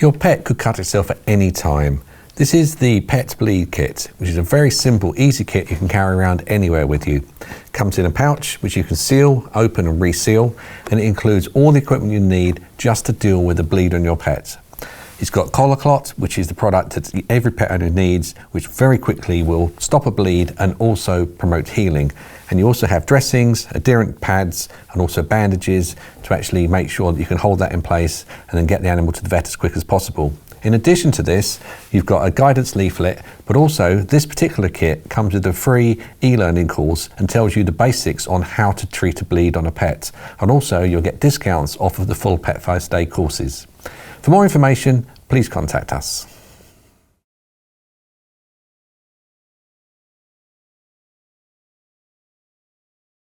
Your pet could cut itself at any time. This is the Pet Bleed Kit, which is a very simple, easy kit you can carry around anywhere with you. It comes in a pouch, which you can seal, open and reseal, and it includes all the equipment you need just to deal with the bleed on your pet. It's got Collaclot, which is the product that every pet owner needs, which very quickly will stop a bleed and also promote healing. And you also have dressings, adherent pads, and also bandages to actually make sure that you can hold that in place and then get the animal to the vet as quick as possible. In addition to this, you've got a guidance leaflet, but also this particular kit comes with a free e-learning course and tells you the basics on how to treat a bleed on a pet. And also you'll get discounts off of the full Pet First Aid courses. For more information, please contact us.